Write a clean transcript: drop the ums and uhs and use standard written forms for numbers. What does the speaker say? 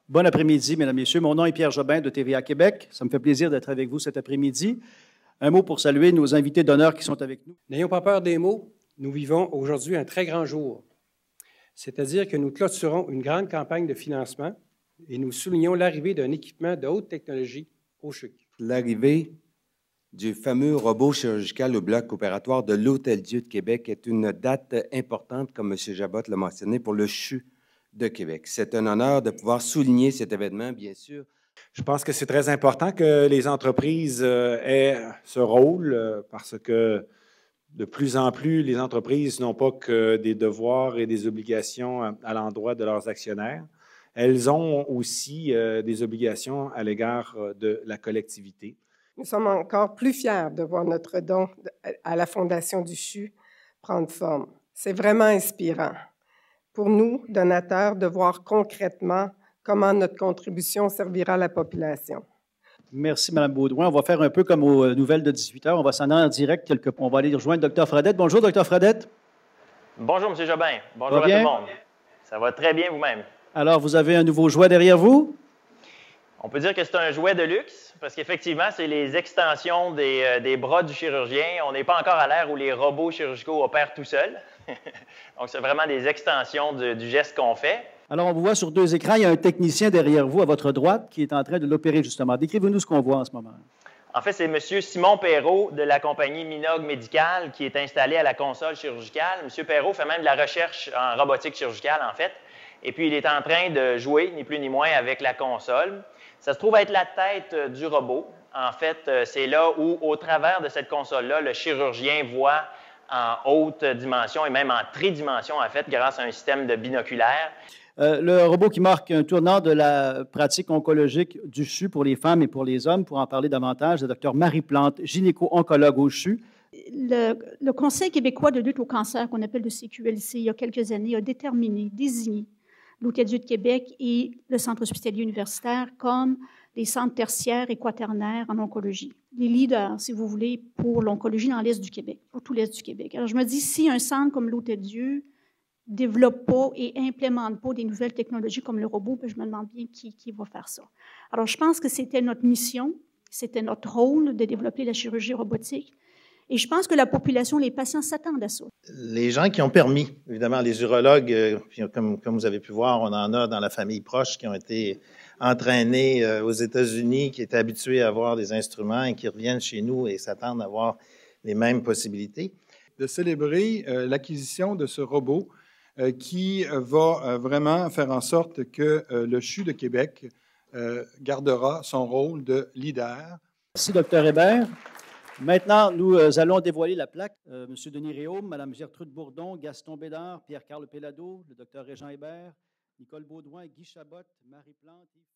Bon après-midi, mesdames et messieurs. Mon nom est Pierre Jobin de TVA Québec. Ça me fait plaisir d'être avec vous cet après-midi. Un mot pour saluer nos invités d'honneur qui sont avec nous. N'ayons pas peur des mots. Nous vivons aujourd'hui un très grand jour. C'est-à-dire que nous clôturons une grande campagne de financement et nous soulignons l'arrivée d'un équipement de haute technologie au CHUC. L'arrivée du fameux robot chirurgical au bloc opératoire de l'Hôtel-Dieu de Québec est une date importante, comme M. Jabot l'a mentionné, pour le CHU de Québec. C'est un honneur de pouvoir souligner cet événement, bien sûr. Je pense que c'est très important que les entreprises aient ce rôle parce que de plus en plus, les entreprises n'ont pas que des devoirs et des obligations à l'endroit de leurs actionnaires. Elles ont aussi des obligations à l'égard de la collectivité. Nous sommes encore plus fiers de voir notre don à la Fondation du CHU prendre forme. C'est vraiment inspirant pour nous, donateurs, de voir concrètement comment notre contribution servira la population. Merci, Mme Baudouin. On va faire un peu comme aux nouvelles de 18 h. On va s'en aller en direct. On va aller rejoindre Dr. Fradette. Bonjour, Dr. Fradette. Bonjour, M. Jobin. Bonjour à tout le monde. Ça va très bien vous-même. Alors, vous avez un nouveau jouet derrière vous? On peut dire que c'est un jouet de luxe parce qu'effectivement, c'est les extensions des bras du chirurgien. On n'est pas encore à l'ère où les robots chirurgicaux opèrent tout seuls. Donc, c'est vraiment des extensions du geste qu'on fait. Alors, on vous voit sur deux écrans. Il y a un technicien derrière vous, à votre droite, qui est en train de l'opérer, justement. Décrivez-nous ce qu'on voit en ce moment. En fait, c'est M. Simon Perrault de la compagnie Minogue Médicale qui est installé à la console chirurgicale. M. Perrault fait même de la recherche en robotique chirurgicale, en fait. Et puis, il est en train de jouer, ni plus ni moins, avec la console. Ça se trouve être la tête du robot. En fait, c'est là où, au travers de cette console-là, le chirurgien voit en haute dimension et même en tridimension, en fait, grâce à un système de binoculaire. Le robot qui marque un tournant de la pratique oncologique du CHU pour les femmes et pour les hommes. Pour en parler davantage, le Dr Marie Plante, gynéco-oncologue au CHU. Le Conseil québécois de lutte au cancer, qu'on appelle le CQLC, il y a quelques années, a désigné l'Hôtel-Dieu de Québec et le Centre hospitalier universitaire comme les centres tertiaires et quaternaires en oncologie. Les leaders, si vous voulez, pour l'oncologie dans l'Est du Québec, pour tout l'Est du Québec. Alors, je me dis, si un centre comme l'Hôtel-Dieu développe pas et implémente pas des nouvelles technologies comme le robot, bien, je me demande bien qui va faire ça. Alors, je pense que c'était notre mission, c'était notre rôle de développer la chirurgie robotique. Et je pense que la population, les patients s'attendent à ça. Les gens qui ont permis, évidemment, les urologues, comme vous avez pu voir, on en a dans la famille proche qui ont été entraînés aux États-Unis, qui étaient habitués à avoir des instruments et qui reviennent chez nous et s'attendent à avoir les mêmes possibilités. De célébrer l'acquisition de ce robot qui va vraiment faire en sorte que le CHU de Québec gardera son rôle de leader. Merci, Dr Hébert. Maintenant, nous allons dévoiler la plaque. M. Denis Réaume, Mme Gertrude Bourdon, Gaston Bédard, Pierre-Carl Pellado, le Dr Régent Hébert, Nicole Baudouin, Guy Chabot, Marie Plante, Yves